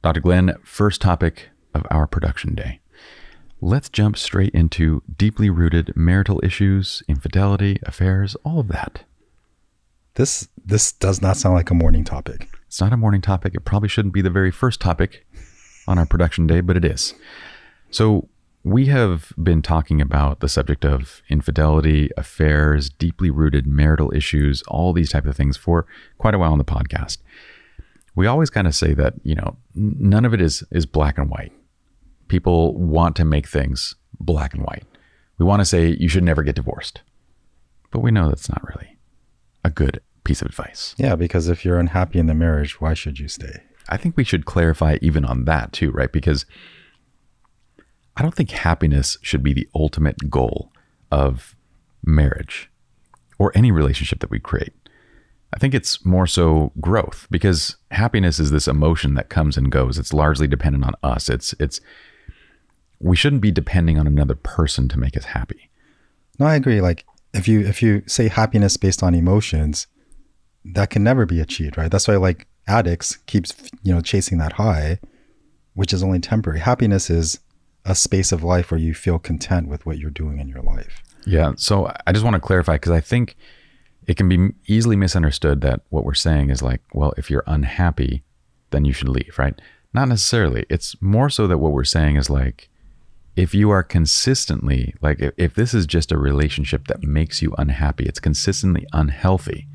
Dr. Glen, first topic of our production day. Let's jump straight into deeply rooted marital issues, infidelity, affairs, all of that. This does not sound like a morning topic. It's not a morning topic. It probably shouldn't be the very first topic on our production day, but it is. So we have been talking about the subject of infidelity, affairs, deeply rooted marital issues, all these type of things for quite a while on the podcast. We always kind of say that, none of it is black and white. People want to make things black and white. We want to say you should never get divorced, but we know that's not really a good piece of advice. Yeah, because if you're unhappy in the marriage, why should you stay? I think we should clarify even on that too, right? Because I don't think happiness should be the ultimate goal of marriage or any relationship that we create. I think it's more so growth, because happiness is this emotion that comes and goes. It's largely dependent on us. We shouldn't be depending on another person to make us happy. No, I agree. Like if you say happiness based on emotions, that can never be achieved, right? That's why like addicts keeps, chasing that high, which is only temporary. Happiness is a space of life where you feel content with what you're doing in your life. Yeah. So I just want to clarify, because I think it can be easily misunderstood that what we're saying is like, well, if you're unhappy, then you should leave, right? Not necessarily. It's more so that what we're saying is like, if you are consistently, like if this is just a relationship that makes you unhappy, it's consistently unhealthy,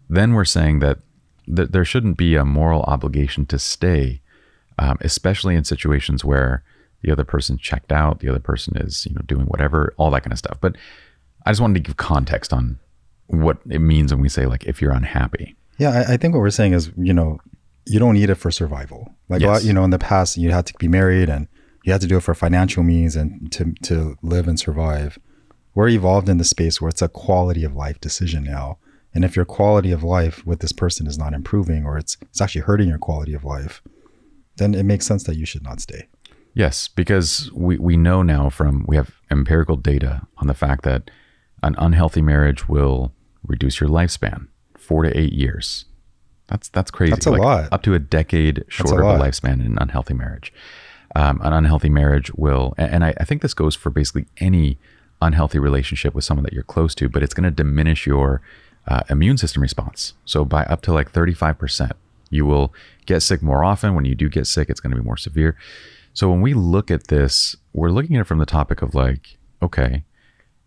then we're saying that there shouldn't be a moral obligation to stay, especially in situations where the other person checked out, the other person is, doing whatever, all that kind of stuff. But I just wanted to give context on what it means when we say like, if you're unhappy. Yeah, I think what we're saying is, you don't need it for survival. Like, yes. In the past, you had to be married and you had to do it for financial means and to live and survive. We're evolved in the space where it's a quality of life decision now. And if your quality of life with this person is not improving, or it's actually hurting your quality of life, then it makes sense that you should not stay. Yes, because we know now we have empirical data on the fact that an unhealthy marriage will reduce your lifespan 4 to 8 years. That's crazy. That's a lot. Up to a decade shorter of a lifespan in an unhealthy marriage. An unhealthy marriage will, and I think this goes for basically any unhealthy relationship with someone that you're close to, but it's going to diminish your immune system response. So by up to like 35%, you will get sick more often. When you do get sick, it's going to be more severe. So when we look at this, we're looking at it from the topic of like, okay,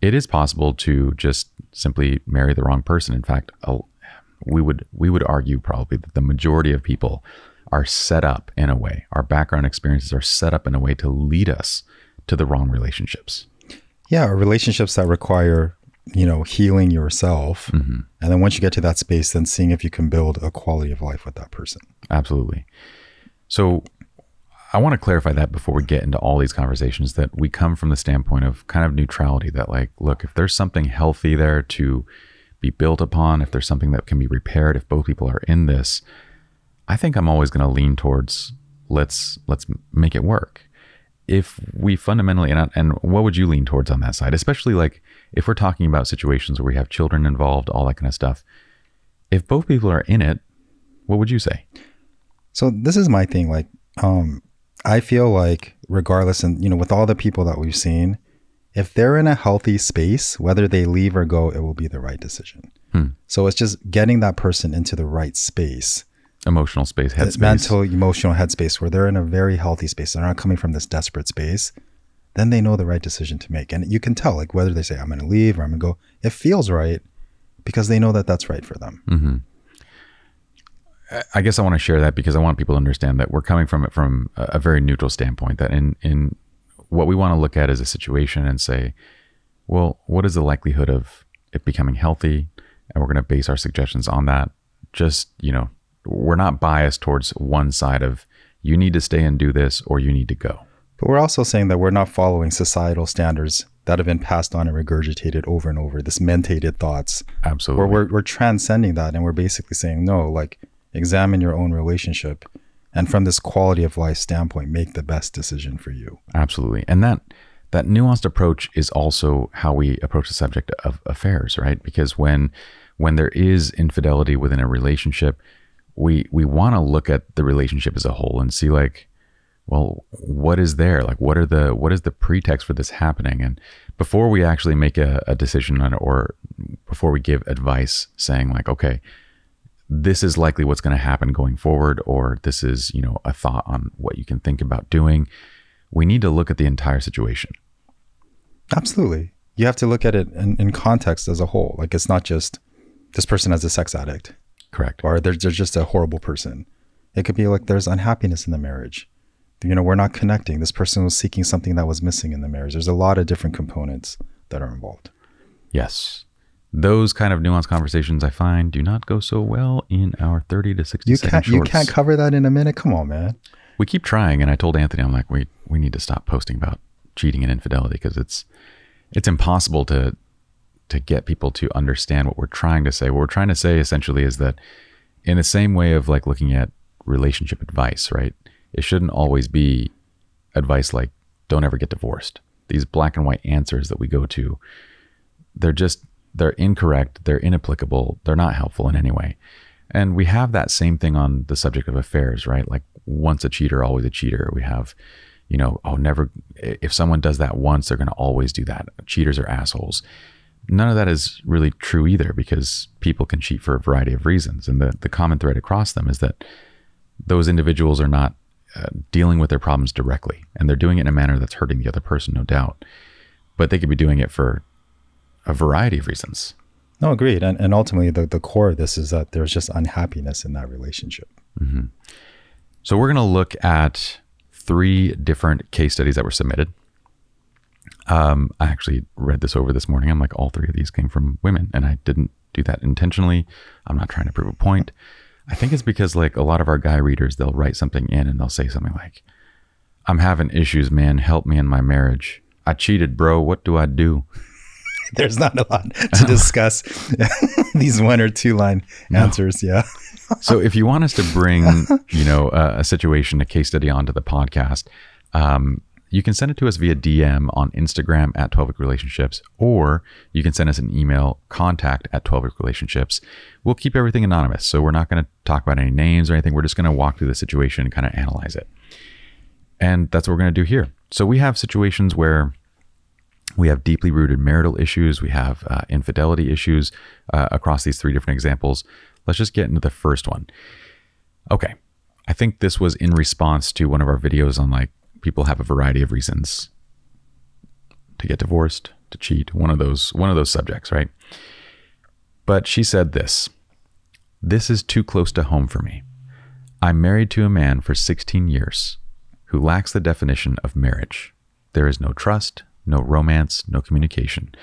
it is possible to just simply marry the wrong person. In fact, we would argue probably that the majority of people are set up in a way, our background experiences are set up in a way to lead us to the wrong relationships. Yeah, or relationships that require, healing yourself. Mm-hmm. And then once you get to that space, then seeing if you can build a quality of life with that person. Absolutely. So I want to clarify that before we get into all these conversations, that we come from the standpoint of kind of neutrality, that like, look, if there's something healthy there to be built upon, if there's something that can be repaired, if both people are in this, I think I'm always going to lean towards let's make it work. If we fundamentally, and what would you lean towards on that side? Especially like if we're talking about situations where we have children involved, all that kind of stuff. If both people are in it, what would you say? So this is my thing. Like, I feel like regardless, and with all the people that we've seen, if they're in a healthy space, whether they leave or go, it will be the right decision. So it's just getting that person into the right space. Emotional space, headspace. Mental, emotional headspace where they're in a very healthy space. They're not coming from this desperate space. Then they know the right decision to make. And you can tell, like, whether they say, I'm going to leave or I'm going to go, it feels right because they know that that's right for them. Mm-hmm. I guess I want to share that because I want people to understand that we're coming from it from a very neutral standpoint, that in what we want to look at is a situation and say, well, what is the likelihood of it becoming healthy? And we're going to base our suggestions on that. Just, we're not biased towards one side of you need to stay and do this or you need to go. But we're also saying that we're not following societal standards that have been passed on and regurgitated over and over, this mentated thoughts. Absolutely. Where we're transcending that and we're basically saying, no, like examine your own relationship and from this quality of life standpoint, make the best decision for you. Absolutely. And that nuanced approach is also how we approach the subject of affairs, right? Because when there is infidelity within a relationship, we want to look at the relationship as a whole and see like, well, what is there? Like, what is the pretext for this happening? And before we actually make a decision on it, or before we give advice saying like, okay, this is likely what's going to happen going forward, or this is, you know, a thought on what you can think about doing, we need to look at the entire situation. Absolutely. You have to look at it in context as a whole. Like, it's not just this person as a sex addict. Correct. Or they're just a horrible person. It could be like there's unhappiness in the marriage. You know, we're not connecting. This person was seeking something that was missing in the marriage. There's a lot of different components that are involved. Yes. Those kind of nuanced conversations, I find, do not go so well in our 30 to 60 second shorts. You can't cover that in a minute. Come on, man. We keep trying. And I told Anthony, I'm like, we need to stop posting about cheating and infidelity, because it's impossible to get people to understand what we're trying to say. What we're trying to say essentially is that in the same way of like looking at relationship advice, right? It shouldn't always be advice like, don't ever get divorced. These black and white answers that we go to, they're incorrect, they're inapplicable, they're not helpful in any way. And we have that same thing on the subject of affairs, right? Like, once a cheater, always a cheater. We have, you know, if someone does that once, they're going to always do that. Cheaters are assholes. None of that is really true either, because people can cheat for a variety of reasons. And the common thread across them is that those individuals are not dealing with their problems directly, and they're doing it in a manner that's hurting the other person, no doubt. But they could be doing it for a variety of reasons. No, agreed. And ultimately, the core of this is that there's just unhappiness in that relationship. Mm-hmm. So we're going to look at 3 different case studies that were submitted. I actually read this over this morning. I'm like, all 3 of these came from women, and I didn't do that intentionally. I'm not trying to prove a point. I think it's because like a lot of our guy readers, they'll write something in and they'll say something like, I'm having issues, man. Help me in my marriage. I cheated, bro. What do I do? There's not a lot to discuss. These 1 or 2 line answers. Yeah. So if you want us to bring, you know, a situation, a case study onto the podcast, you can send it to us via DM on Instagram at 12 Week Relationships, or you can send us an email, contact@12weekrelationships. We'll keep everything anonymous. So we're not going to talk about any names or anything. We're just going to walk through the situation and kind of analyze it. And that's what we're going to do here. So we have situations where we have deeply rooted marital issues. We have infidelity issues across these 3 different examples. Let's just get into the first one. Okay. I think this was in response to one of our videos on like, people have a variety of reasons to get divorced, to cheat, one of those subjects, right? But she said this is too close to home for me. I'm married to a man for 16 years who lacks the definition of marriage. There is no trust, no romance, no communication.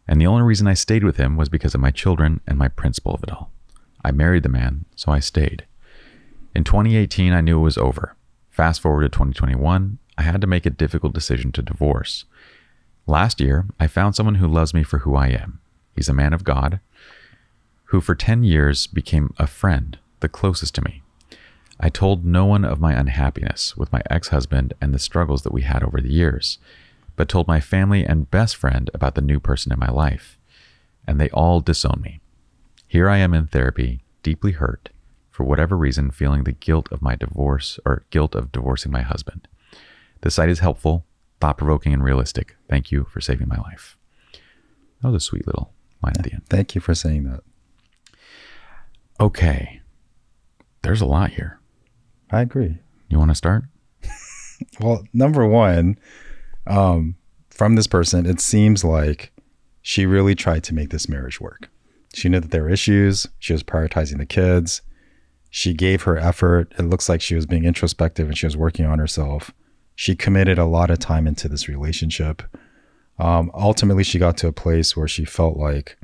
And the only reason I stayed with him was because of my children and my principle of it all. I married the man, so I stayed. In 2018, I knew it was over. Fast forward to 2021, I had to make a difficult decision to divorce. Last year, I found someone who loves me for who I am. He's a man of God, who for 10 years became a friend, the closest to me. I told no one of my unhappiness with my ex-husband and the struggles that we had over the years, but told my family and best friend about the new person in my life, and they all disown me. Here I am in therapy, deeply hurt, for whatever reason, feeling the guilt of my divorce or guilt of divorcing my husband. The site is helpful, thought-provoking, and realistic. Thank you for saving my life. That was a sweet little line at the end. Thank you for saying that. Okay. There's a lot here. I agree. You want to start? Well, number one, from this person, it seems like she really tried to make this marriage work. She knew that there were issues. She was prioritizing the kids. She gave her effort. It looks like she was being introspective and she was working on herself. She committed a lot of time into this relationship. Ultimately, she got to a place where she felt like,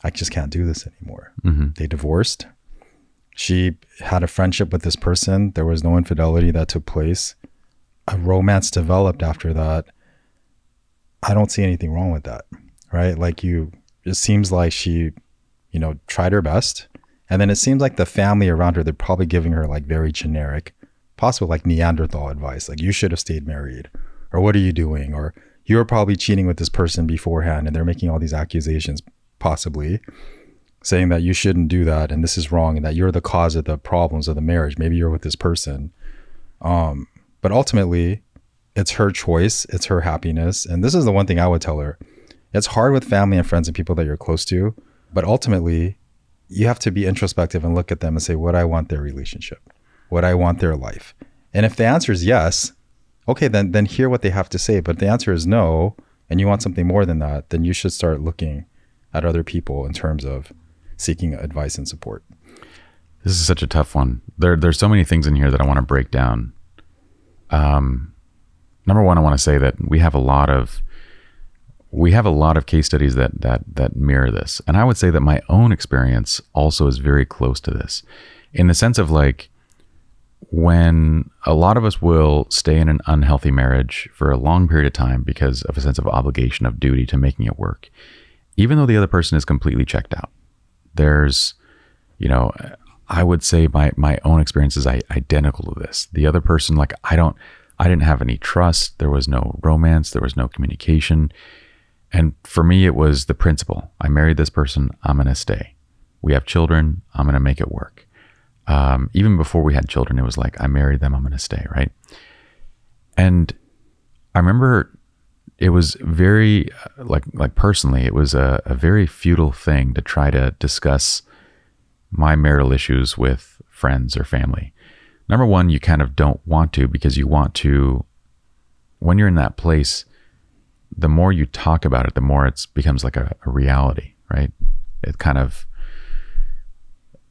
I just can't do this anymore. Mm-hmm. They divorced. She had a friendship with this person. There was no infidelity that took place. A romance developed after that. I don't see anything wrong with that, right? Like it seems like she, tried her best. And then it seems like the family around her, they're probably giving her like very generic, possible like Neanderthal advice. Like, you should have stayed married, or what are you doing? Or you were probably cheating with this person beforehand, and they're making all these accusations, possibly. saying that you shouldn't do that and this is wrong and that you're the cause of the problems of the marriage. Maybe you're with this person. But ultimately, it's her choice. It's her happiness. And this is the one thing I would tell her. It's hard with family and friends and people that you're close to. But ultimately, you have to be introspective and look at them and say, what I want their relationship, what I want their life. And if the answer is yes, okay, then hear what they have to say. But if the answer is no, and you want something more than that, then you should start looking at other people in terms of seeking advice and support. This is such a tough one. There's so many things in here that I want to break down. Number one, I want to say that we have a lot of case studies that mirror this. And I would say that my own experience also is very close to this, in the sense of like, when a lot of us will stay in an unhealthy marriage for a long period of time because of a sense of obligation, of duty to making it work, even though the other person is completely checked out. There's, I would say my own experience is identical to this. The other person, like, I didn't have any trust. There was no romance. There was no communication. And for me, it was the principle. I married this person. I'm going to stay. We have children. I'm going to make it work. Even before we had children, it was like, I married them. I'm going to stay. Right. And I remember it was very, like personally, it was a very futile thing to try to discuss my marital issues with friends or family. Number one, you kind of don't want to, because you want to, when you're in that place, the more you talk about it, the more it becomes like a reality, right? It kind of,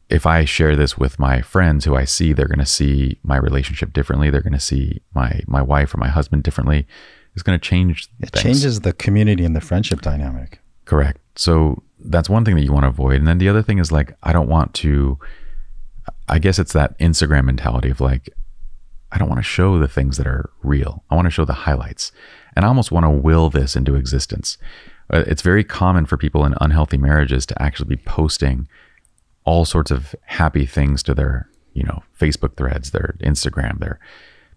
if I share this with my friends who I see, they're going to see my relationship differently. They're going to see my wife or my husband differently. It's going to change things. It changes the community and the friendship dynamic. Correct. So that's one thing that you want to avoid. And then the other thing is like, I don't want to, I guess it's that Instagram mentality of like, I don't want to show the things that are real. I want to show the highlights. And I almost want to will this into existence. It's very common for people in unhealthy marriages to actually be posting all sorts of happy things to their, Facebook threads, their Instagram,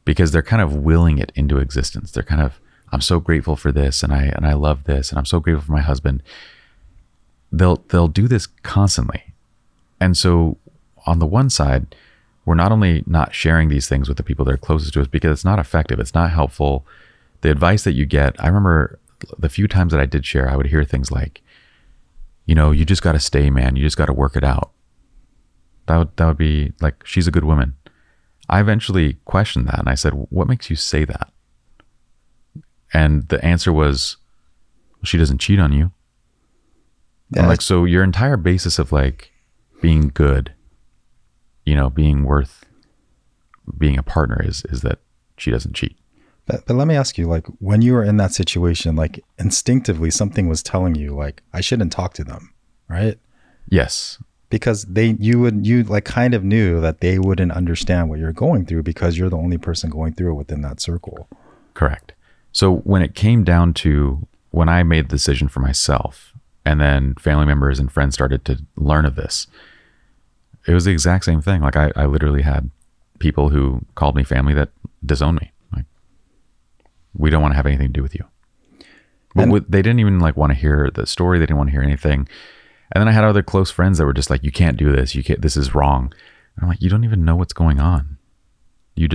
because they're kind of willing it into existence. They're kind of, I'm so grateful for this, and I love this, and I'm so grateful for my husband. They'll do this constantly. And so on the one side, we're not only not sharing these things with the people that are closest to us because it's not effective, it's not helpful. The advice that you get, I remember the few times that I did share, I would hear things like, you just got to stay, man. You just got to work it out. That would be like, she's a good woman. I eventually questioned that and I said, what makes you say that? And the answer was, well, she doesn't cheat on you. Yeah. I'm like, so your entire basis of like being good, being worth being a partner is that she doesn't cheat. But let me ask you, like, when you were in that situation, like instinctively something was telling you like, I shouldn't talk to them, right? Yes. Because you like kind of knew that they wouldn't understand what you're going through because you're the only person going through it within that circle. Correct. So when it came down to when I made the decision for myself and then family members and friends started to learn of this, it was the exact same thing. Like I literally had people who called me family that disowned me. Like, we don't want to have anything to do with you. But they didn't even like want to hear the story. They didn't want to hear anything. And then I had other close friends that were just like, you can't do this. This is wrong. And I'm like, you don't even know what's going on. They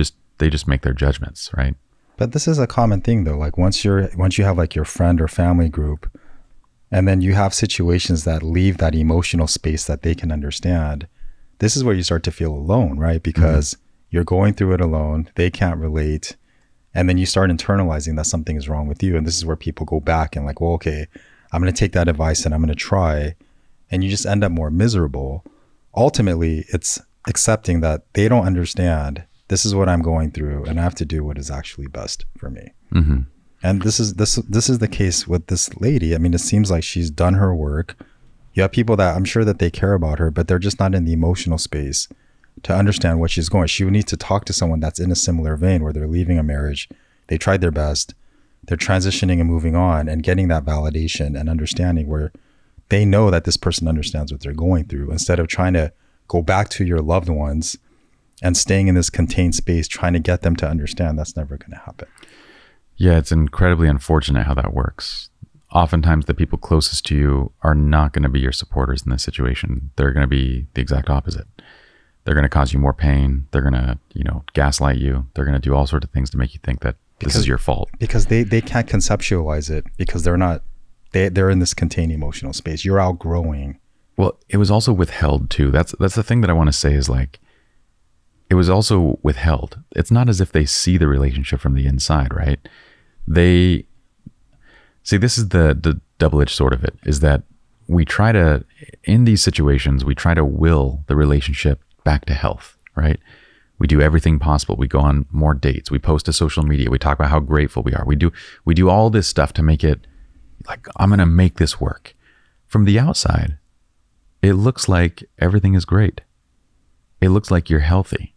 just make their judgments, right? But this is a common thing though. Like once you have like your friend or family group, and then you have situations that leave that emotional space that they can understand, this is where you start to feel alone, right? Because you're going through it alone. They can't relate. And then you start internalizing that something is wrong with you. And this is where people go back and like, well, okay, I'm going to take that advice and I'm going to try. And you just end up more miserable. Ultimately, it's accepting that they don't understand. This is what I'm going through, and I have to do what is actually best for me. Mm-hmm. And this is the case with this lady. I mean, it seems like she's done her work. You have people that I'm sure that they care about her, but they're just not in the emotional space to understand what she's going. She would need to talk to someone that's in a similar vein where they're leaving a marriage. They tried their best. They're transitioning and moving on and getting that validation and understanding where they know that this person understands what they're going through, instead of trying to go back to your loved ones and staying in this contained space, trying to get them to understand. That's never going to happen. Yeah, it's incredibly unfortunate how that works. oftentimes the people closest to you are not going to be your supporters in this situation. They're going to be the exact opposite. They're going to cause you more pain. They're going to, gaslight you. They're going to do all sorts of things to make you think that this is your fault. Because they can't conceptualize it because they're in this contained emotional space. You're outgrowing. Well, it was also withheld too. That's the thing that I want to say is like, it was also withheld. It's not as if they see the relationship from the inside, right? They see, this is the double-edged sword of it, is that in these situations, we try to will the relationship back to health, right? We do everything possible. We go on more dates. We post to social media. We talk about how grateful we are. We do all this stuff to make it like, I'm going to make this work. From the outside, it looks like everything is great. It looks like you're healthy.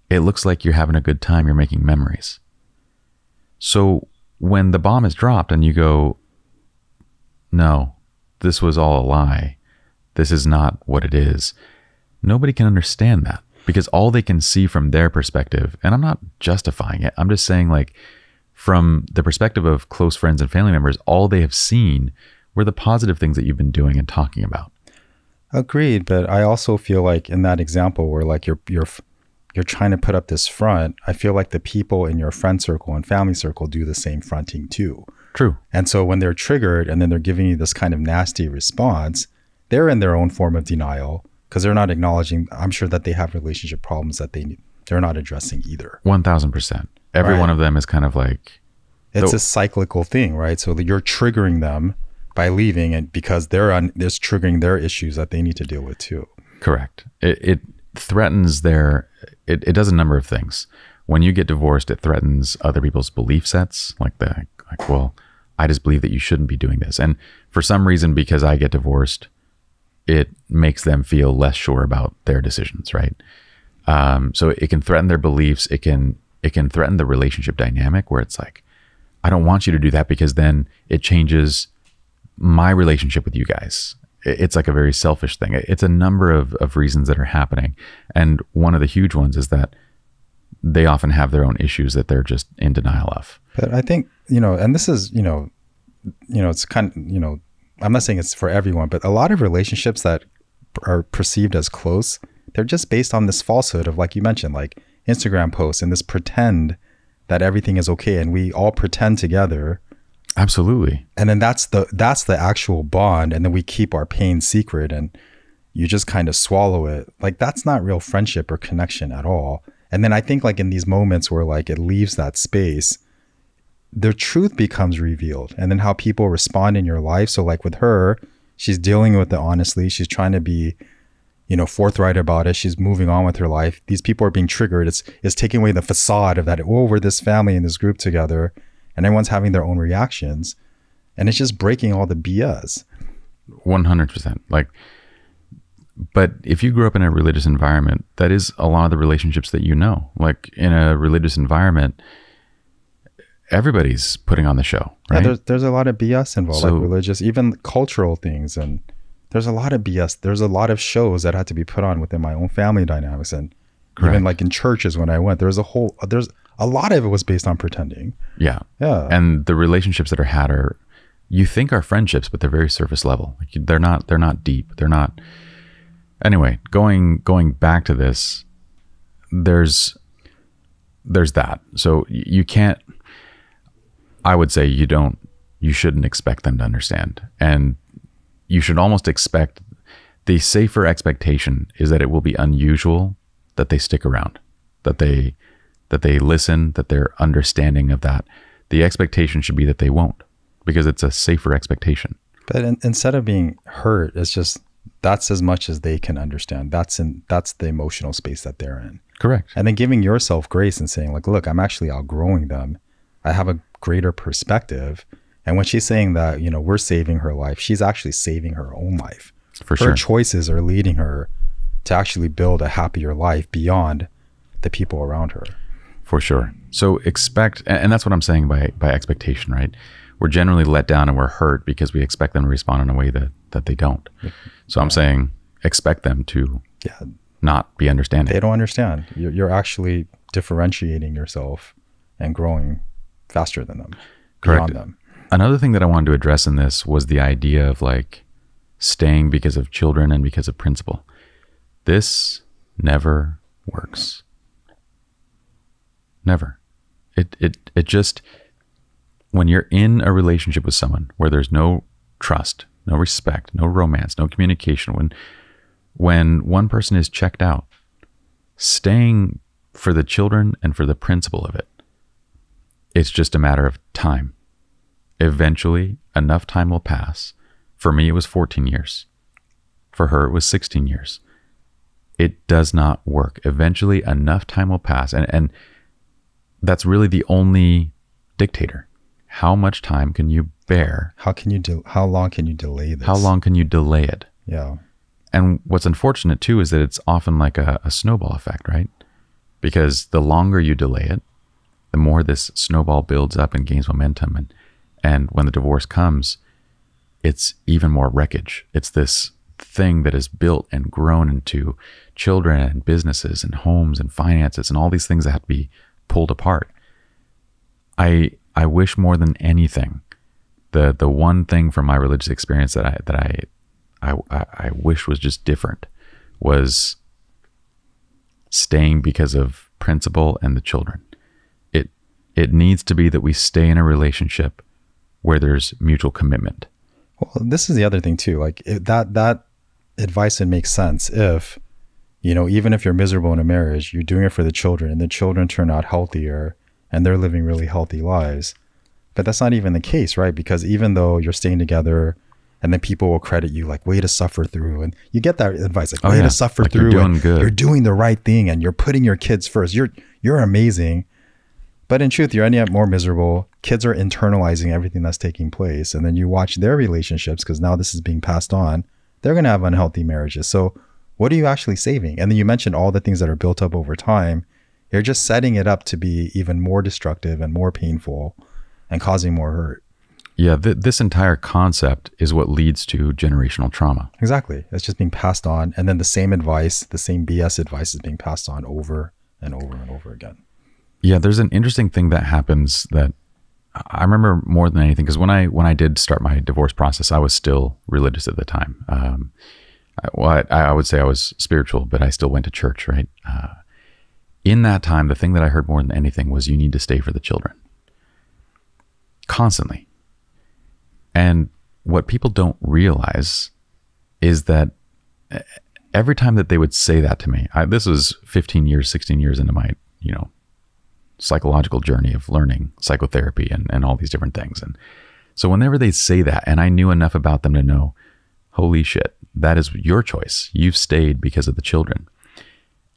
It looks like you're having a good time. You're making memories. So when the bomb is dropped and you go, no, this was all a lie. This is not what it is. Nobody can understand that because all they can see from their perspective, and I'm not justifying it. I'm just saying, like, from the perspective of close friends and family members, all they have seen were the positive things that you've been doing and talking about. Agreed. But I also feel like in that example where like you're trying to put up this front, I feel like the people in your friend circle and family circle do the same fronting too. True. And so when they're triggered and then they're giving you this kind of nasty response, they're in their own form of denial because they're not acknowledging, I'm sure that they have relationship problems that they're not addressing either. 1000%. Every one of them is kind of like... It's a cyclical thing, right? So you're triggering them by leaving and because it's triggering their issues that they need to deal with too. Correct. It threatens it does a number of things. When you get divorced, it threatens other people's belief sets. Well, I just believe that you shouldn't be doing this. And for some reason, because I get divorced, it makes them feel less sure about their decisions, right? So it can threaten their beliefs. It can threaten the relationship dynamic where it's like, I don't want you to do that because then it changes my relationship with you guys. It's like a very selfish thing. It's a number of reasons that are happening. And one of the huge ones is that they often have their own issues that they're just in denial of. But I think, and this is, it's kind of, I'm not saying it's for everyone, but a lot of relationships that are perceived as close, they're just based on this falsehood of, like you mentioned, like Instagram posts and this pretend that everything is okay. And we all pretend together. Absolutely. And then that's the actual bond. And then we keep our pain secret and you just kind of swallow it. Like that's not real friendship or connection at all. And then I think like in these moments where like it leaves that space, the truth becomes revealed. And then how people respond in your life. So like with her, she's dealing with it honestly. She's trying to be, forthright about it. She's moving on with her life. These people are being triggered. It's taking away the facade of that, we're this family in this group together. And everyone's having their own reactions. And it's just breaking all the BS. 100%. But if you grew up in a religious environment, that is a lot of the relationships that Like in a religious environment, everybody's putting on the show, right? Yeah, there's a lot of BS involved, like religious, even cultural things. And there's a lot of BS. There's a lot of shows that had to be put on within my own family dynamics. And Correct. Even like in churches when I went, there's a lot of it was based on pretending. Yeah. And the relationships that are had you think are friendships, but they're very surface level. Like they're not deep. They're not. Anyway, going back to this, there's that. So you can't, I would say you shouldn't expect them to understand. And you should almost expect, the safer expectation is that it will be unusual that they stick around, that they listen, that they're understanding of that. The expectation should be that they won't, because it's a safer expectation. But instead of being hurt, it's just, that's as much as they can understand. That's the emotional space that they're in. Correct. And then giving yourself grace and saying like, look, I'm actually outgrowing them. I have a greater perspective. And when she's saying that, we're saving her life, she's actually saving her own life. For sure. Her choices are leading her to actually build a happier life beyond the people around her. For sure. So expect, and that's what I'm saying by expectation, right? We're generally let down and we're hurt because we expect them to respond in a way that they don't. So I'm saying expect them to not be understanding. They don't understand. You're actually differentiating yourself and growing faster than them. Correct. Beyond them. Another thing that I wanted to address in this was the idea of like staying because of children and because of principle. This never works. Never. It just, when you're in a relationship with someone where there's no trust, no respect, no romance, no communication, when one person is checked out, staying for the children and for the principle of it, it's just a matter of time. Eventually, enough time will pass. For me, it was 14 years. For her, it was 16 years. It does not work. Eventually, enough time will pass. And that's really the only dictator. How much time can you bear? How long can you delay this? How long can you delay it? Yeah. And what's unfortunate too is that it's often like a snowball effect, right? Because the longer you delay it, the more this snowball builds up and gains momentum. And when the divorce comes, it's even more wreckage. It's this thing that is built and grown into children and businesses and homes and finances and all these things that have to be pulled apart. I wish more than anything, the one thing from my religious experience that I wish was just different was staying because of principle and the children. It needs to be that we stay in a relationship where there's mutual commitment. Well, this is the other thing too. Like that advice would make sense if, even if you're miserable in a marriage, you're doing it for the children and the children turn out healthier and they're living really healthy lives. But that's not even the case, right? Because even though you're staying together and then people will credit you like way to suffer through, and you get that advice like way to suffer like through, you're doing good. You're doing the right thing and you're putting your kids first. You're amazing. But in truth, you're ending up more miserable. Kids are internalizing everything that's taking place. And then you watch their relationships, because now this is being passed on. They're going to have unhealthy marriages. So what are you actually saving? And then you mentioned all the things that are built up over time. You're just setting it up to be even more destructive and more painful and causing more hurt. Yeah, this entire concept is what leads to generational trauma. Exactly. It's just being passed on. And then the same advice, the same BS advice is being passed on over and over and over again. Yeah, there's an interesting thing that happens that I remember more than anything, because when I did start my divorce process, I was still religious at the time. I would say I was spiritual, but I still went to church, right? In that time, the thing that I heard more than anything was you need to stay for the children. Constantly. And what people don't realize is that every time that they would say that to me, this was 15 years, 16 years into my, psychological journey of learning psychotherapy and all these different things. And so whenever they say that, and I knew enough about them to know, holy shit, that is your choice. You've stayed because of the children.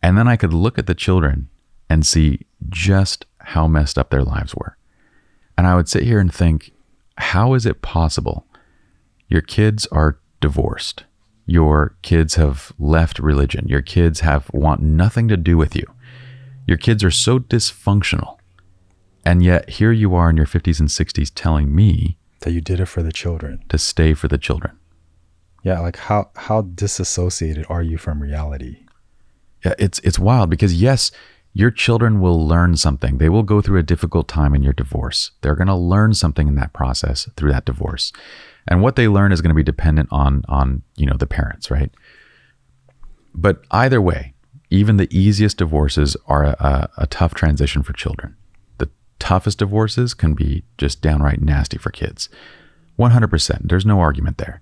And then I could look at the children and see just how messed up their lives were. And I would sit here and think, how is it possible? Your kids are divorced. Your kids have left religion. Your kids want nothing to do with you. Your kids are so dysfunctional. And yet here you are in your 50s and 60s telling me that you did it for the children. To stay for the children. Yeah, like how disassociated are you from reality? Yeah, it's wild, because yes, your children will learn something. They will go through a difficult time in your divorce. They're going to learn something in that process through that divorce. And what they learn is going to be dependent on the parents, right? But either way, even the easiest divorces are a tough transition for children. The toughest divorces can be just downright nasty for kids. 100%. There's no argument there.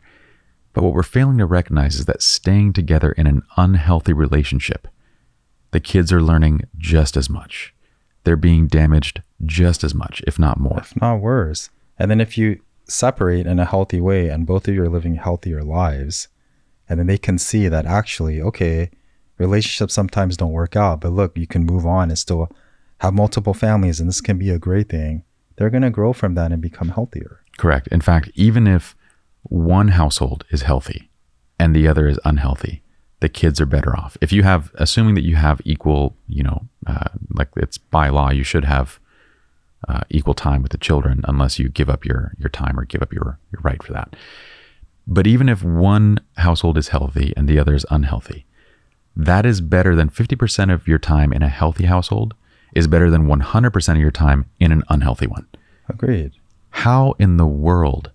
But what we're failing to recognize is that staying together in an unhealthy relationship, the kids are learning just as much. They're being damaged just as much, if not more. If not worse. And then if you separate in a healthy way and both of you are living healthier lives, and then they can see that actually, okay, relationships sometimes don't work out, but look, you can move on and still have multiple families, and this can be a great thing. They're going to grow from that and become healthier. Correct. In fact, even if one household is healthy and the other is unhealthy, the kids are better off. If you have, assuming that you have equal, like it's by law, you should have equal time with the children, unless you give up your time or give up your right for that. But even if one household is healthy and the other is unhealthy, that is better than 50% of your time in a healthy household is better than 100% of your time in an unhealthy one. Agreed. How in the world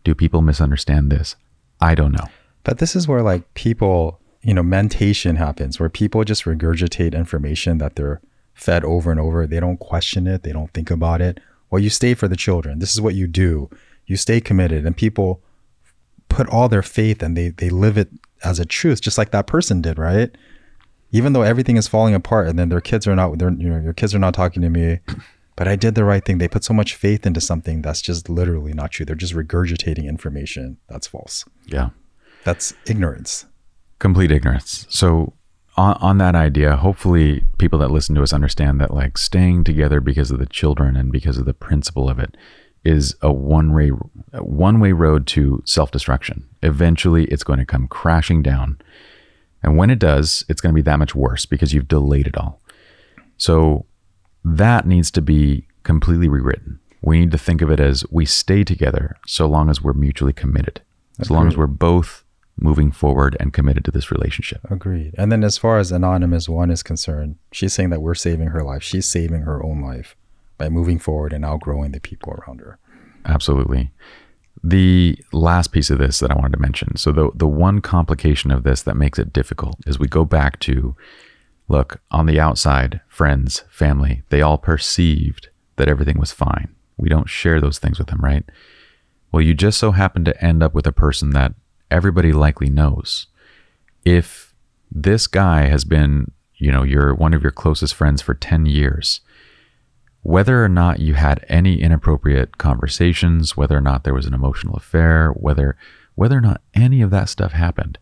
do people misunderstand this? I don't know. But this is where like people, you know, mentation happens, where people just regurgitate information that they're fed over and over. They don't question it. They don't think about it. Well, you stay for the children. This is what you do. You stay committed, and people put all their faith and they live it as a truth, just like that person did, right? Even though everything is falling apart, and then their kids are not, your kids are not talking to me, but I did the right thing. They put so much faith into something that's just literally not true. They're just regurgitating information that's false. Yeah. That's ignorance. Complete ignorance. So on that idea, hopefully people that listen to us understand that like staying together because of the children and because of the principle of it is a one-way road to self-destruction. Eventually it's going to come crashing down. And when it does, it's going to be that much worse because you've delayed it all. So that needs to be completely rewritten. We need to think of it as we stay together so long as we're mutually committed. As long as we're both moving forward and committed to this relationship. Agreed. And then as far as Anonymous 1 is concerned, she's saying that we're saving her life. She's saving her own life by moving forward and outgrowing the people around her. Absolutely. The last piece of this that I wanted to mention. So the one complication of this that makes it difficult is we go back to, look, on the outside, friends, family, they all perceived that everything was fine. We don't share those things with them, right? Well, you just so happen to end up with a person that everybody likely knows. If this guy has been, you know, you're one of your closest friends for 10 years, whether or not you had any inappropriate conversations, whether or not there was an emotional affair, whether or not any of that stuff happened,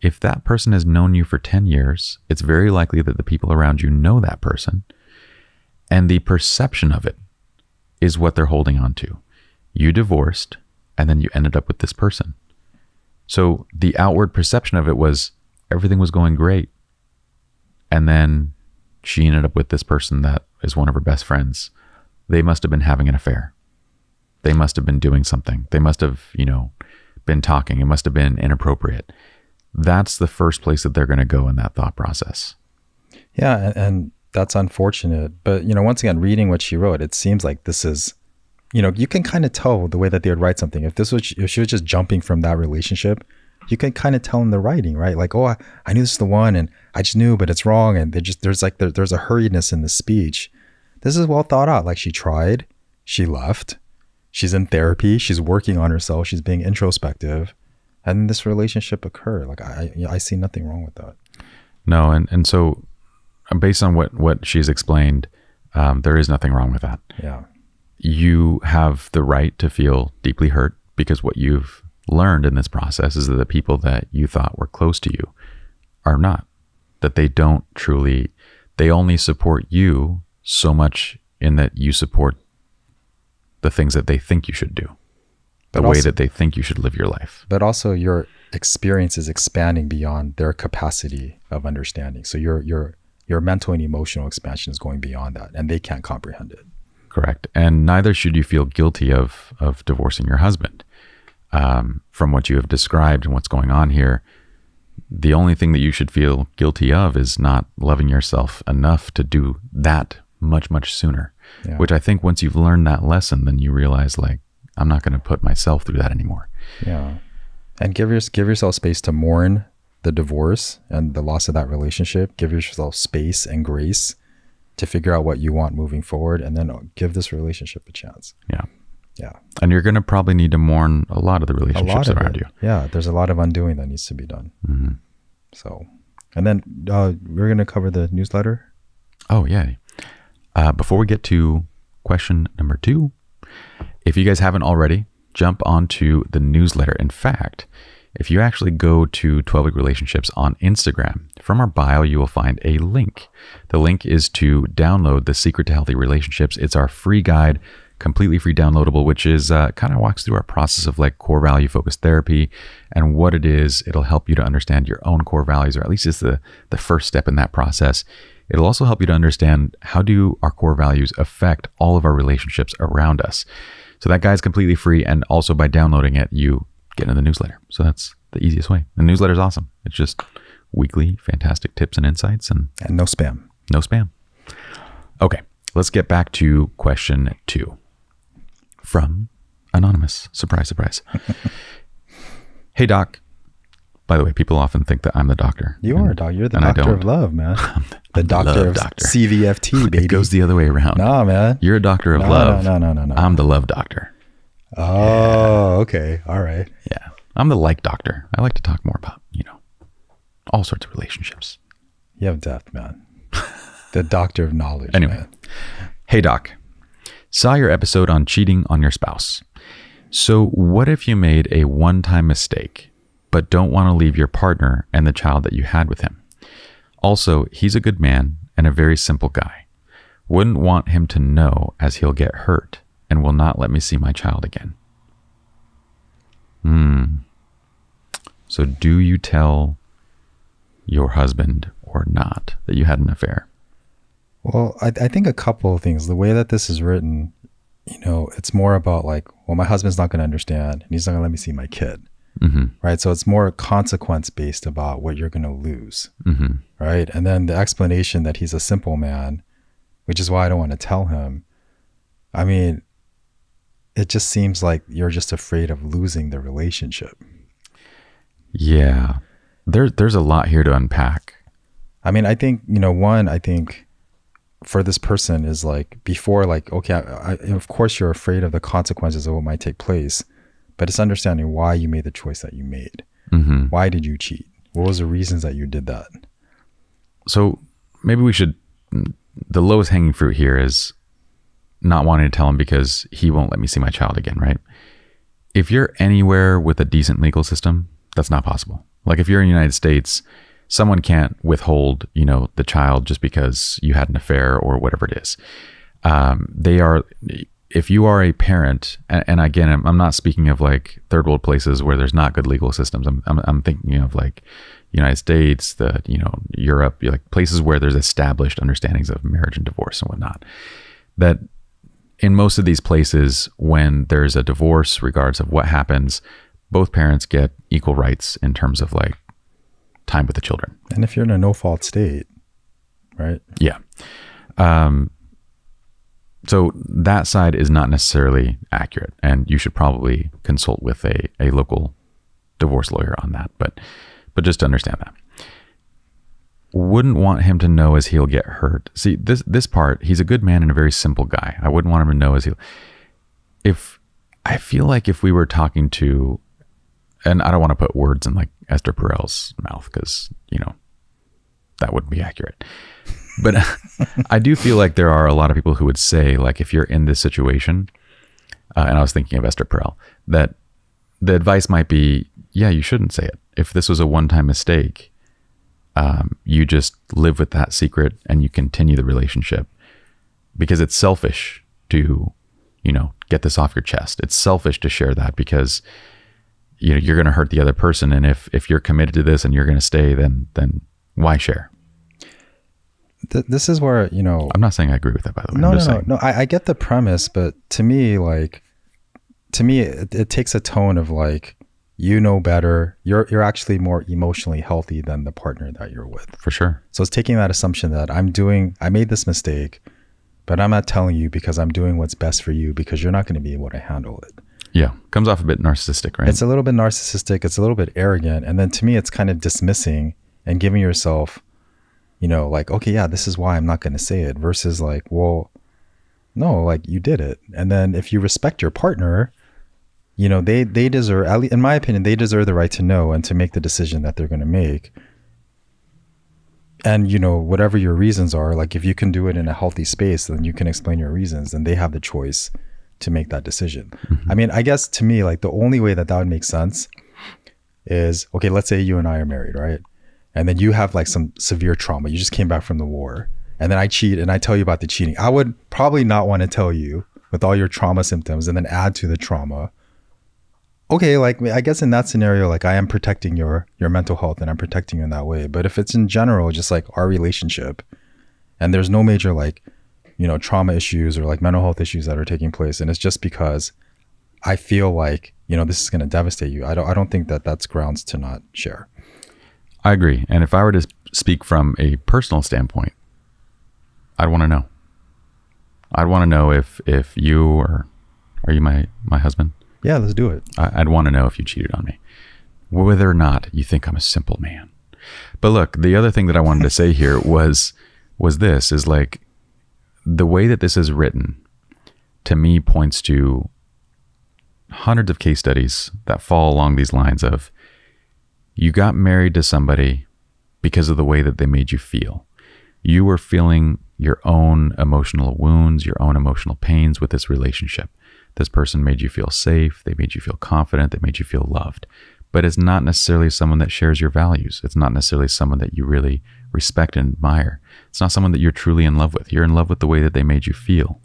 if that person has known you for 10 years, it's very likely that the people around you know that person. And the perception of it is what they're holding on to. You divorced, and then you ended up with this person. So the outward perception of it was everything was going great. And then she ended up with this person that is one of her best friends. They must have been having an affair. They must have been doing something. They must have, you know, been talking. It must have been inappropriate. That's the first place that they're going to go in that thought process. Yeah, and that's unfortunate. But, you know, once again, reading what she wrote, it seems like this is, you know, you can kind of tell the way that they would write something. If she was just jumping from that relationship, you can kind of tell in the writing, right? Like, oh, I knew this is the one, and I just knew, but it's wrong. And there's a hurriedness in the speech. This is well thought out. Like, she tried, she left, she's in therapy, she's working on herself, she's being introspective, and this relationship occurred. Like, I see nothing wrong with that. No, and so based on what she's explained, there is nothing wrong with that. Yeah. You have the right to feel deeply hurt because what you've learned in this process is that the people that you thought were close to you are not, that they don't truly, they only support you so much in that you support the things that they think you should do, the way that they think you should live your life. But also your experience is expanding beyond their capacity of understanding. So your mental and emotional expansion is going beyond that, and they can't comprehend it. Correct. And neither should you feel guilty of divorcing your husband. From what you have described and what's going on here, the only thing that you should feel guilty of is not loving yourself enough to do that much, much sooner. Yeah. Which I think once you've learned that lesson, then you realize, like, I'm not going to put myself through that anymore. Yeah. And give yourself space to mourn the divorce and the loss of that relationship. Give yourself space and grace to figure out what you want moving forward, and then give this relationship a chance. Yeah. Yeah. And you're going to probably need to mourn a lot of the relationships around you. Yeah. There's a lot of undoing that needs to be done. Mm-hmm. So, and then we're going to cover the newsletter. Oh, yeah. Before we get to question number 2, if you guys haven't already, jump onto the newsletter. In fact, if you actually go to 12 Week Relationships on Instagram, from our bio, you will find a link. The link is to download The Secret to Healthy Relationships. It's our free guide, completely free downloadable, which is kind of walks through our process of like core value focused therapy and what it is. It'll help you to understand your own core values, or at least it's the first step in that process. It'll also help you to understand how do our core values affect all of our relationships around us. So that guide's completely free, and also by downloading it, you get into the newsletter. So that's the easiest way. The newsletter is awesome. It's just weekly, fantastic tips and insights, and no spam. No spam. Okay, let's get back to question 2. from Anonymous. Surprise, surprise. Hey, Doc. By the way, people often think that I'm the doctor. You are a doctor. You're the doctor of love, man. The doctor of CVFT, baby. It goes the other way around. No, man. You're a doctor of love. No. I'm the love doctor. Oh, okay. All right. Yeah. I'm the like doctor. I like to talk more about, all sorts of relationships. You have depth, man. The doctor of knowledge. Anyway. Man. Hey, Doc. Saw your episode on cheating on your spouse. So what if you made a one-time mistake, but don't want to leave your partner and the child that you had with him? Also, he's a good man and a very simple guy. Wouldn't want him to know, as he'll get hurt and will not let me see my child again. So do you tell your husband or not that you had an affair? Well, I think a couple of things. The way that this is written, it's more about like, well, my husband's not going to understand and he's not going to let me see my kid. Mm-hmm. Right. So it's more consequence based about what you're going to lose. Mm-hmm. Right. And then the explanation that he's a simple man, which is why I don't want to tell him. I mean, it just seems like you're just afraid of losing the relationship. Yeah. There's a lot here to unpack. I mean, I think, I think for this person is like before, like, okay, of course you're afraid of the consequences of what might take place, but it's understanding why you made the choice that you made. Mm-hmm. Why did you cheat? What was the reasons that you did that? So maybe the lowest hanging fruit here is not wanting to tell him because he won't let me see my child again, right? If you're anywhere with a decent legal system, that's not possible. Like if you're in the United States, someone can't withhold, the child just because you had an affair or whatever it is. If you are a parent, and again, I'm not speaking of like third world places where there's not good legal systems. I'm thinking of like United States, Europe, like places where there's established understandings of marriage and divorce and whatnot. That in most of these places, when there's a divorce, regardless of what happens, both parents get equal rights in terms of like time with the children. And if you're in a no fault state, right? Yeah. So that side is not necessarily accurate, and you should probably consult with a local divorce lawyer on that. But just to understand that. Wouldn't want him to know as he'll get hurt. See, this part, he's a good man and a very simple guy. I wouldn't want him to know as I feel like if we were talking to, and I don't want to put words in like Esther Perel's mouth because, that wouldn't be accurate. But I do feel like there are a lot of people who would say, like, if you're in this situation, and I was thinking of Esther Perel, that the advice might be, yeah, you shouldn't say it. If this was a one-time mistake, you just live with that secret and you continue the relationship, because it's selfish to, get this off your chest. It's selfish to share that because, you're going to hurt the other person. And if you're committed to this and you're going to stay, then why share? This is where, I'm not saying I agree with that, by the way. No. I get the premise, but to me, it takes a tone of like, better. You're actually more emotionally healthy than the partner that you're with. For sure. So it's taking that assumption that I made this mistake, but I'm not telling you because I'm doing what's best for you because you're not going to be able to handle it. Yeah. Comes off a bit narcissistic, right? It's a little bit narcissistic. It's a little bit arrogant. And then to me, it's kind of dismissing and giving yourself, like, okay, yeah, this is why I'm not going to say it, versus like, well, no, like you did it. And then if you respect your partner, they deserve, at least in my opinion, they deserve the right to know and to make the decision that they're going to make. And, whatever your reasons are, like if you can do it in a healthy space, then you can explain your reasons and they have the choice to make that decision. Mm-hmm. I mean, I guess to me, like the only way that would make sense is, okay, let's say you and I are married, right? And then you have like some severe trauma. You just came back from the war. And then I cheat and I tell you about the cheating. I would probably not want to tell you with all your trauma symptoms and then add to the trauma. Okay, like I guess in that scenario, like I am protecting your mental health and I'm protecting you in that way. But if it's in general, just like our relationship and there's no major like, trauma issues or like mental health issues that are taking place, and it's just because I feel like, this is going to devastate you. I don't think that that's grounds to not share. I agree. And if I were to speak from a personal standpoint, I'd want to know. I'd want to know if you or Are you my husband? Yeah, let's do it. I'd want to know if you cheated on me, whether or not you think I'm a simple man. But look, the other thing that I wanted to say here was this, is like, the way that this is written to me points to hundreds of case studies that fall along these lines of, you got married to somebody because of the way that they made you feel. You were feeling your own emotional wounds, your own emotional pains with this relationship. This person made you feel safe. They made you feel confident. They made you feel loved. But it's not necessarily someone that shares your values. It's not necessarily someone that you really respect and admire. It's not someone that you're truly in love with. You're in love with the way that they made you feel.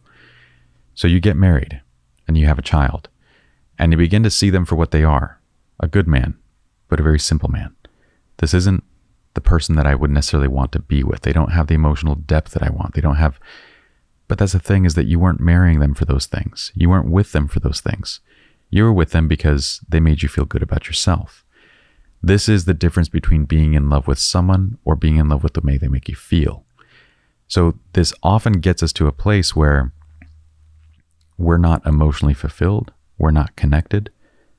So you get married and you have a child, and you begin to see them for what they are, a good man, but a very simple man. This isn't the person that I would necessarily want to be with. They don't have the emotional depth that I want. They don't have, but that's the thing, is that you weren't marrying them for those things. You weren't with them for those things. You were with them because they made you feel good about yourself. This is the difference between being in love with someone or being in love with the way they make you feel. So this often gets us to a place where we're not emotionally fulfilled. We're not connected.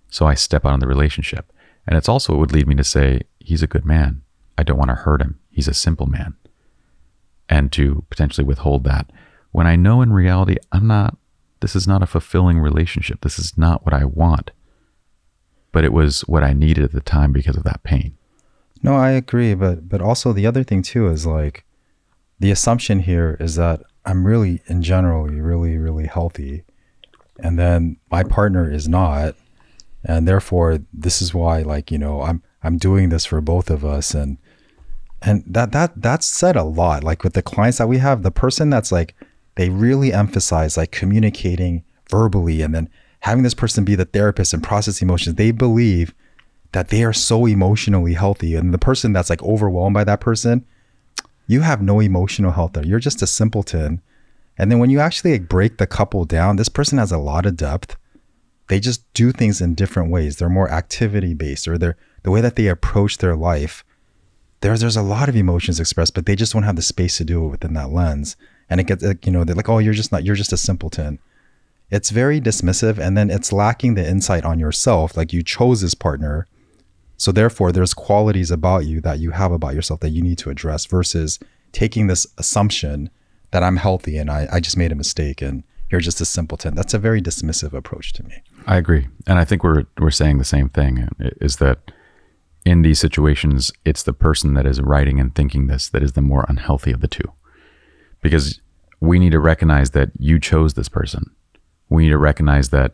So I step out of the relationship. And it's also what would lead me to say, he's a good man. I don't want to hurt him. He's a simple man. And to potentially withhold that, when I know in reality, this is not a fulfilling relationship. This is not what I want. But it was what I needed at the time because of that pain. No, I agree. But also the other thing too is like, the assumption here is that I'm really, in general, really, really healthy. And then my partner is not. And therefore, this is why, like, I'm doing this for both of us. And that's said a lot. Like with the clients that we have, the person that's like, they really emphasize like communicating verbally and then having this person be the therapist and process emotions. They believe that they are so emotionally healthy. And the person that's like overwhelmed by that person, you have no emotional health there. You're just a simpleton. And then when you actually like break the couple down, this person has a lot of depth. They just do things in different ways. They're more activity based, or the way that they approach their life. There's a lot of emotions expressed, but they just don't have the space to do it within that lens. And it gets, they're like, oh, you're just a simpleton. It's very dismissive. And then it's lacking the insight on yourself. Like, you chose this partner. So therefore there's qualities about you that you have about yourself that you need to address, versus taking this assumption that I'm healthy and I just made a mistake and you're just a simpleton. That's a very dismissive approach to me. I agree. And I think we're saying the same thing, is that in these situations, it's the person that is writing and thinking this that is the more unhealthy of the two. Because we need to recognize that you chose this person. We need to recognize that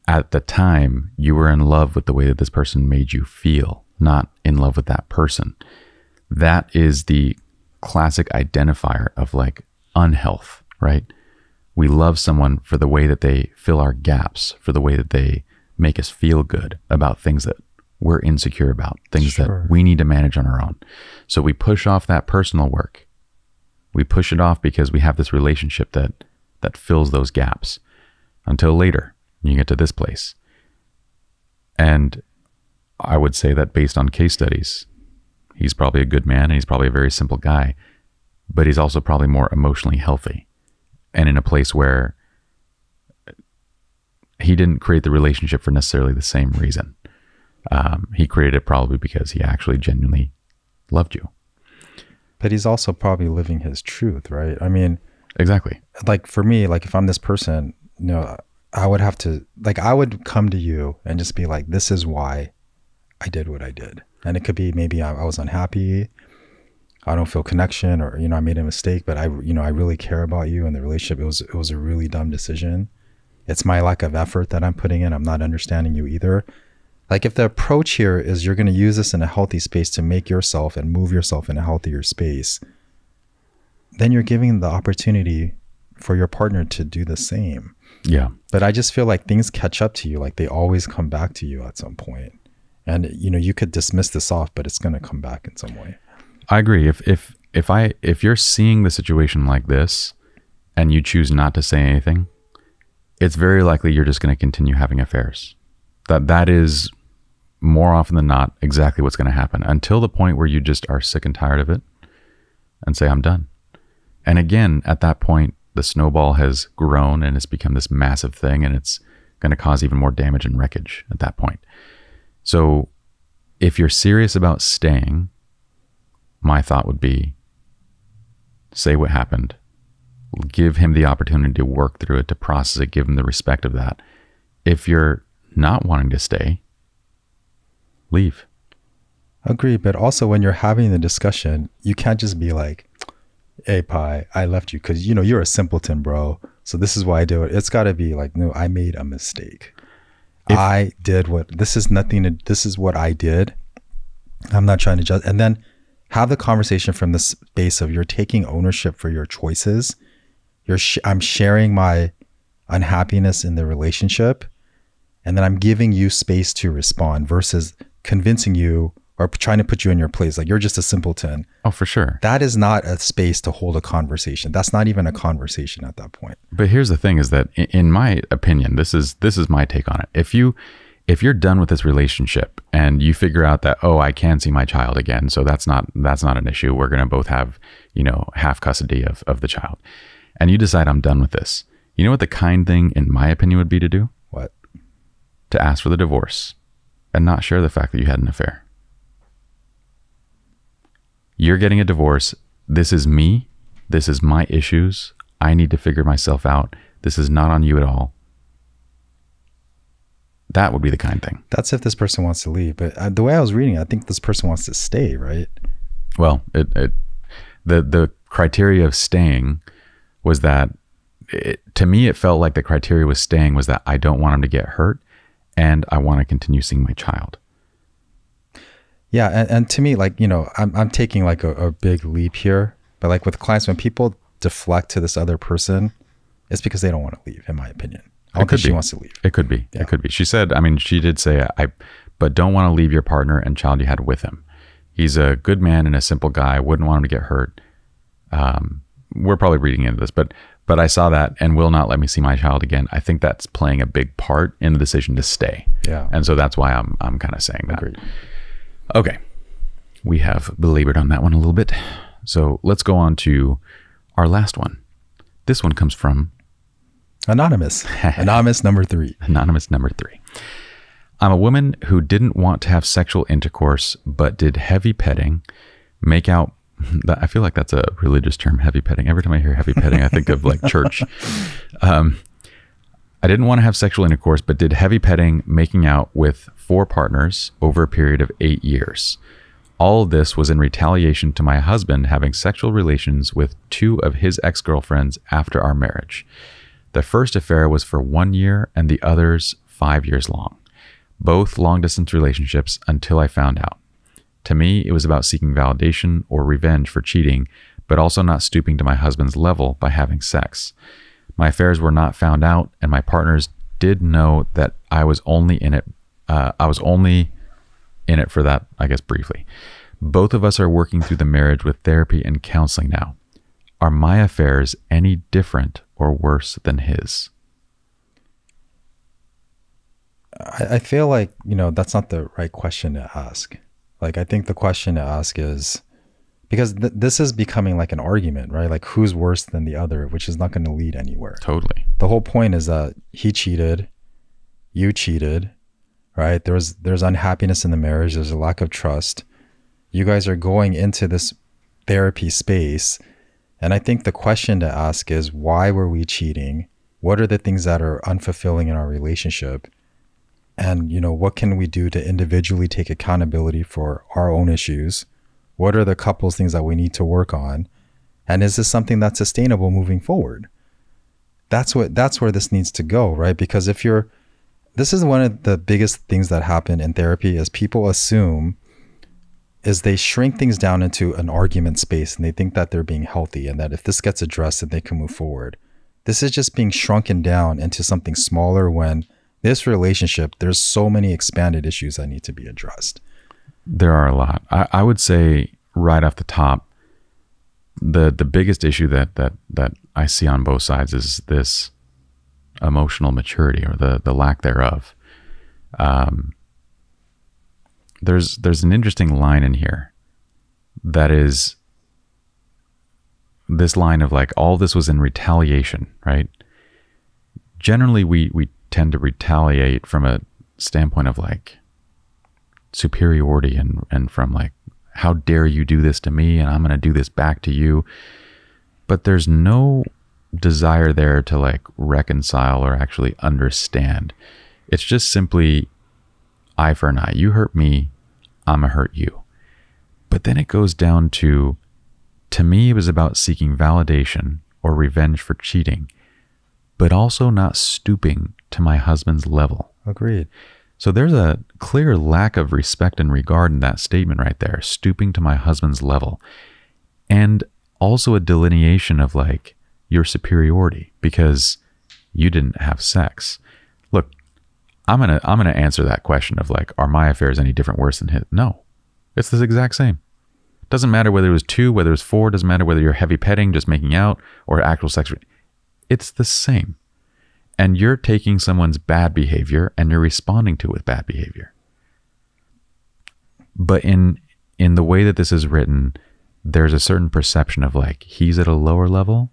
at the time you were in love with the way that this person made you feel, not in love with that person. That is the classic identifier of like unhealth, right? We love someone for the way that they fill our gaps, for the way that they make us feel good about things that we're insecure about, things that we need to manage on our own. So we push off that personal work. We push it off because we have this relationship that fills those gaps until later you get to this place. And I would say that based on case studies, he's probably a good man and he's probably a very simple guy, but he's also probably more emotionally healthy and in a place where he didn't create the relationship for necessarily the same reason. He created it probably because he actually genuinely loved you. But he's also probably living his truth, right? I mean, exactly. Like for me, like if I'm this person, I would have to, like, I would come to you and just be like, this is why I did what I did. And it could be maybe I was unhappy. I don't feel connection, or, I made a mistake, but I really care about you and the relationship. It was a really dumb decision. It's my lack of effort that I'm putting in. I'm not understanding you either. Like if the approach here is you're going to use this in a healthy space to make yourself and move yourself in a healthier space, then you're giving the opportunity for your partner to do the same. Yeah. But I just feel like things catch up to you. Like they always come back to you at some point. And, you could dismiss this off, but it's going to come back in some way. I agree. If you're seeing the situation like this and you choose not to say anything, it's very likely you're just going to continue having affairs. That is more often than not exactly what's going to happen, until the point where you just are sick and tired of it and say, I'm done. And again, at that point, the snowball has grown and it's become this massive thing, and it's going to cause even more damage and wreckage at that point. So if you're serious about staying, my thought would be, say what happened, give him the opportunity to work through it, to process it, give him the respect of that. If you're not wanting to stay, leave. Agree. But also when you're having the discussion, you can't just be like, hey, Pye, I left you because, you know, you're a simpleton, bro. So this is why I do it. It's got to be like, no, I made a mistake. This is what I did. I'm not trying to judge. And then have the conversation from the space of you're taking ownership for your choices. I'm sharing my unhappiness in the relationship. And then I'm giving you space to respond versus convincing you or trying to put you in your place. Like, you're just a simpleton. Oh, for sure. That is not a space to hold a conversation. That's not even a conversation at that point. But here's the thing is that in my opinion, this is my take on it. If you're done with this relationship and you figure out that, oh, I can see my child again, so that's not an issue. We're going to both have, you know, half custody of the child. And you decide, I'm done with this. You know what the kind thing, in my opinion, would be to do? What? To ask for the divorce and not share the fact that you had an affair. You're getting a divorce. This is me. This is my issues. I need to figure myself out. This is not on you at all. That would be the kind thing. That's if this person wants to leave. But the way I was reading it, I think this person wants to stay, right? Well, the criteria of staying was that, to me, it felt like the criteria was staying was that I don't want him to get hurt and I want to continue seeing my child. Yeah. And to me, like, you know, I'm taking like a big leap here, but like with clients, when people deflect to this other person, it's because they don't want to leave, in my opinion. I don't think she wants to leave. It could be. Yeah. It could be. She said, I mean, she did say, but don't want to leave your partner and child you had with him. He's a good man and a simple guy. Wouldn't want him to get hurt. We're probably reading into this, but I saw that and will not let me see my child again. I think that's playing a big part in the decision to stay. Yeah. And so that's why I'm kind of saying that. Agreed. Okay. We have belabored on that one a little bit. So let's go on to our last one. This one comes from Anonymous. Anonymous number 3. Anonymous number 3. I'm a woman who didn't want to have sexual intercourse, but did heavy petting, make out. I feel like that's a religious term, heavy petting. Every time I hear heavy petting, I think of like church. I didn't want to have sexual intercourse, but did heavy petting, making out with 4 partners over a period of 8 years. All of this was in retaliation to my husband having sexual relations with 2 of his ex-girlfriends after our marriage. The first affair was for 1 year and the others 5 years long. Both long-distance relationships until I found out. To me, it was about seeking validation or revenge for cheating, but also not stooping to my husband's level by having sex. My affairs were not found out, and my partners did know that I was only in it. For that, I guess, briefly. Both of us are working through the marriage with therapy and counseling now. Are my affairs any different or worse than his? I feel like, you know, that's not the right question to ask. Like, I think the question to ask is, because this is becoming like an argument, right? Like, who's worse than the other, which is not going to lead anywhere. Totally. The whole point is that he cheated, you cheated, right? There's unhappiness in the marriage. There's a lack of trust. You guys are going into this therapy space. And I think the question to ask is, why were we cheating? What are the things that are unfulfilling in our relationship? And, you know, what can we do to individually take accountability for our own issues? What are the couples things that we need to work on? And is this something that's sustainable moving forward? That's where this needs to go, right? Because this is one of the biggest things that happen in therapy is people assume is they shrink things down into an argument space and they think that they're being healthy and that if this gets addressed, then they can move forward. This is just being shrunken down into something smaller when this relationship, there's so many expanded issues that need to be addressed. There are a lot. I would say right off the top, the biggest issue that I see on both sides is this emotional maturity or the lack thereof. There's an interesting line in here that is this line of like, all this was in retaliation, right? Generally, we tend to retaliate from a standpoint of like superiority and from like, how dare you do this to me, and I'm going to do this back to you. But there's no desire there to like reconcile or actually understand. It's just simply eye for an eye. You hurt me, I'm going to hurt you. But then it goes down to me, it was about seeking validation or revenge for cheating, but also not stooping to my husband's level. Agreed. So there's a clear lack of respect and regard in that statement right there, stooping to my husband's level. And also a delineation of like your superiority because you didn't have sex. Look, I'm going to answer that question of like, are my affairs any different, worse than his? No, it's the exact same. Doesn't matter whether it was 2, whether it was 4, doesn't matter whether you're heavy petting, just making out, or actual sex. It's the same. And you're taking someone's bad behavior and you're responding to it with bad behavior. But in the way that this is written, there's a certain perception of like, he's at a lower level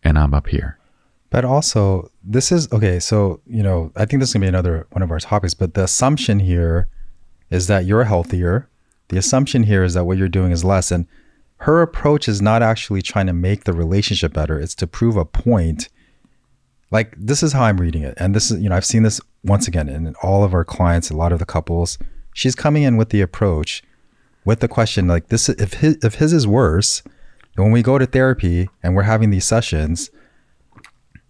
and I'm up here. But also, this is, okay, so, I think this is going to be another one of our topics, but the assumption here is that you're healthier. The assumption here is that what you're doing is less. And her approach is not actually trying to make the relationship better. It's to prove a point. Like, this is how I'm reading it. And this is, I've seen this once again in all of our clients, a lot of the couples. She's coming in with the approach, with the question, like, this, if his is worse, when we go to therapy and we're having these sessions,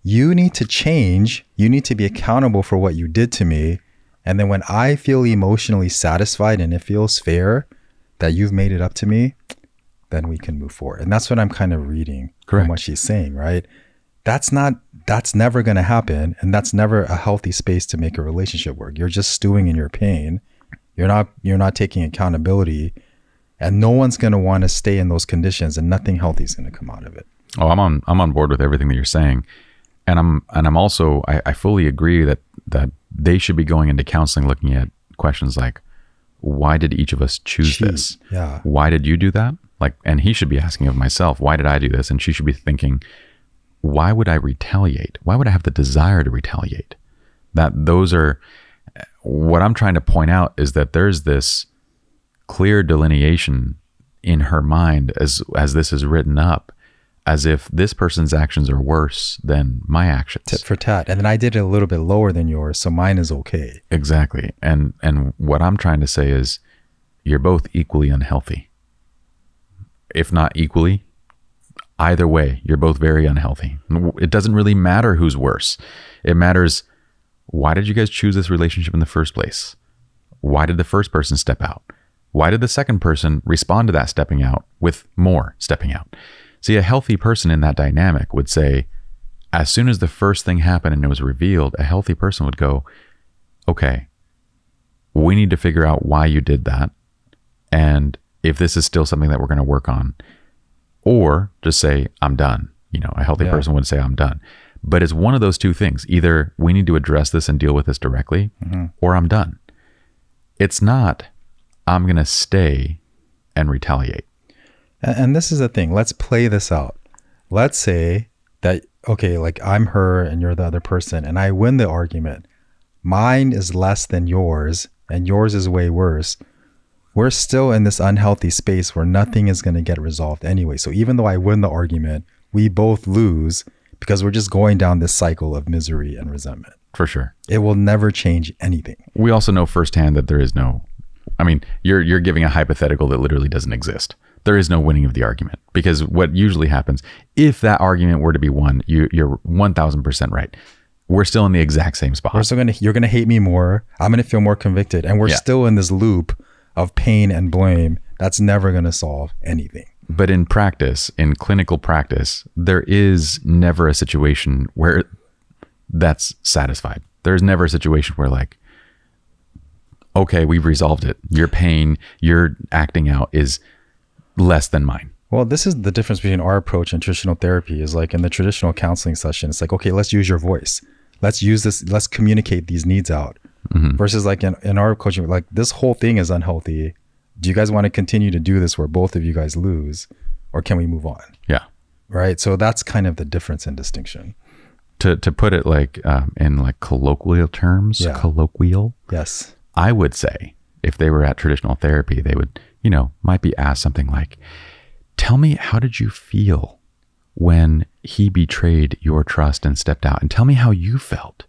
you need to change. You need to be accountable for what you did to me. And then when I feel emotionally satisfied and it feels fair that you've made it up to me, then we can move forward. And that's what I'm kind of reading from what she's saying, right? That's never going to happen. And that's never a healthy space to make a relationship work. You're just stewing in your pain. You're not taking accountability, and no one's going to want to stay in those conditions, and nothing healthy is going to come out of it. Oh, I'm on board with everything that you're saying. And I'm also, I fully agree that they should be going into counseling looking at questions like, why did each of us choose this? Yeah. Why did you do that? Like, and he should be asking of myself, why did I do this? And she should be thinking, why would I retaliate? Why would I have the desire to retaliate? Those are, what I'm trying to point out is that there's this clear delineation in her mind as this is written up, as if this person's actions are worse than my actions. Tit for tat. And then I did it a little bit lower than yours, so mine is okay. Exactly. And what I'm trying to say is you're both equally unhealthy. If not equally, either way, you're both very unhealthy. It doesn't really matter who's worse. It matters, why did you guys choose this relationship in the first place? Why did the first person step out? Why did the second person respond to that stepping out with more stepping out? See, a healthy person in that dynamic would say, as soon as the first thing happened and it was revealed, a healthy person would go, okay, we need to figure out why you did that. And if this is still something that we're going to work on, or just say, I'm done. A healthy person would say, I'm done. But it's one of those two things. Either we need to address this and deal with this directly, or I'm done. It's not, I'm going to stay and retaliate. And this is the thing. Let's play this out. Let's say that, okay, like I'm her and you're the other person, and I win the argument. Mine is less than yours and yours is way worse. We're still in this unhealthy space where nothing is going to get resolved anyway. So even though I win the argument, we both lose because we're just going down this cycle of misery and resentment. For sure. It will never change anything. We also know firsthand that there is no, you're giving a hypothetical that literally doesn't exist. There is no winning of the argument, because what usually happens, if that argument were to be won, you're 1000% right. We're still in the exact same spot. You're going to hate me more. I'm going to feel more convicted. And we're still in this loop of pain and blame. That's never going to solve anything. But in practice, in clinical practice, there is never a situation where that's satisfied. There's never a situation where like, okay, we've resolved it. Your pain, your acting out is less than mine. Well, this is the difference between our approach and traditional therapy. Is like in the traditional counseling session, it's like, okay, let's use your voice. Let's use this. Let's communicate these needs out. Versus like in our coaching, like this whole thing is unhealthy. Do you guys want to continue to do this where both of you guys lose, or can we move on? Yeah. right? So that's kind of the difference and distinction. To put it like in like colloquial terms, Yes. I would say if they were at traditional therapy, they would, might be asked something like, tell me, how did you feel when he betrayed your trust and stepped out? And tell me how you felt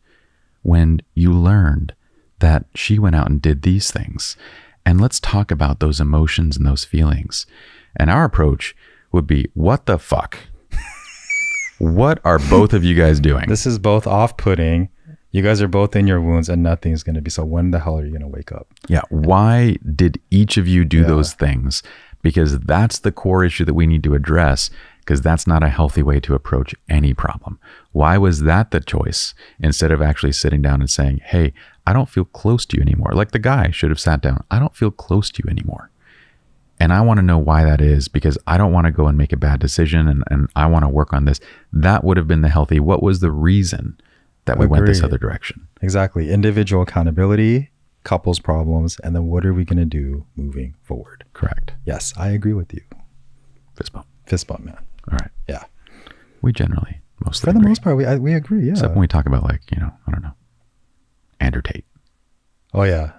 when you learned that she went out and did these things. And let's talk about those emotions and those feelings. And our approach would be, what the fuck? What are both of you guys doing? This is both off-putting. You guys are both in your wounds and nothing's going to be. So when the hell are you going to wake up? Yeah. Why did each of you do those things? Because that's the core issue that we need to address, because that's not a healthy way to approach any problem. Why was that the choice instead of actually sitting down and saying, hey, I don't feel close to you anymore? Like the guy should have sat down. I don't feel close to you anymore. And I want to know why that is, because I don't want to go and make a bad decision and I want to work on this. That would have been the healthy. What was the reason that we went this other direction? Exactly. Individual accountability, couples problems, and then what are we going to do moving forward? Correct. Yes, I agree with you. Fist bump. Fist bump, man. All right. Yeah. We generally mostly For the most part, we agree, yeah. Except when we talk about like, I don't know, Andrew Tate. Oh, yeah.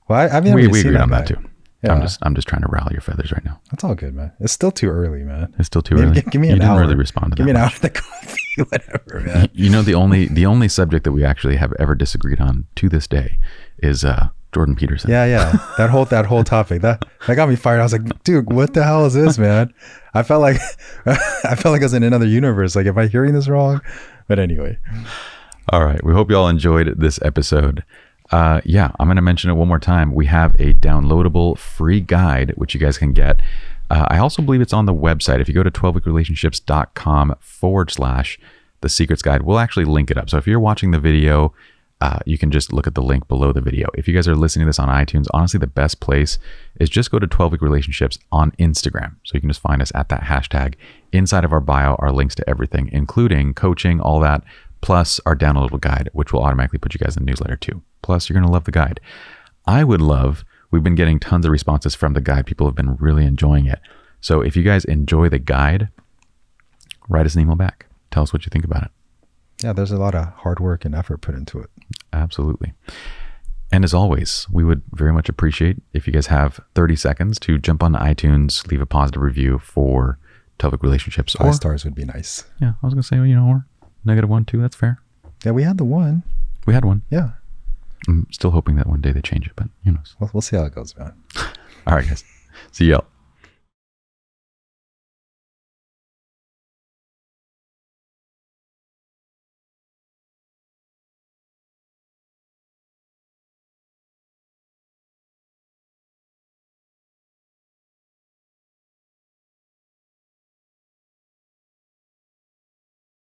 Well, I mean, we agreed on that too. Yeah. I'm just trying to rally your feathers right now. That's all good, man. It's still too early, man. It's still too early. Give me an hour. You didn't really respond to that. Give me an hour of the coffee, whatever, man. The only subject that we actually have ever disagreed on to this day is Jordan Peterson. Yeah. That whole topic that got me fired. I was like, dude, what the hell is this, man? I felt like I was in another universe. Like, am I hearing this wrong? But anyway. All right. We hope you all enjoyed this episode. I'm going to mention it one more time. We have a downloadable free guide, which you guys can get. I also believe it's on the website. If you go to 12weekrelationships.com/the secrets guide, we'll actually link it up. So if you're watching the video, you can just look at the link below the video. If you guys are listening to this on iTunes, honestly, the best place is just go to 12-week relationships on Instagram. So you can just find us at that hashtag. Inside of our bio are links to everything, including coaching, all that, plus our downloadable guide, which will automatically put you guys in the newsletter too. Plus, you're going to love the guide. We've been getting tons of responses from the guide. People have been really enjoying it. So if you guys enjoy the guide, write us an email back. Tell us what you think about it. Yeah, there's a lot of hard work and effort put into it. Absolutely. And as always, we would very much appreciate if you guys have 30 seconds to jump on iTunes, leave a positive review for 12-week relationships. 5 stars would be nice. Yeah, I was going to say, or -1, 2, that's fair. Yeah, we had the one. We had one. Yeah. I'm still hoping that one day they change it, but who knows? We'll see how it goes, man. All right, guys. See y'all.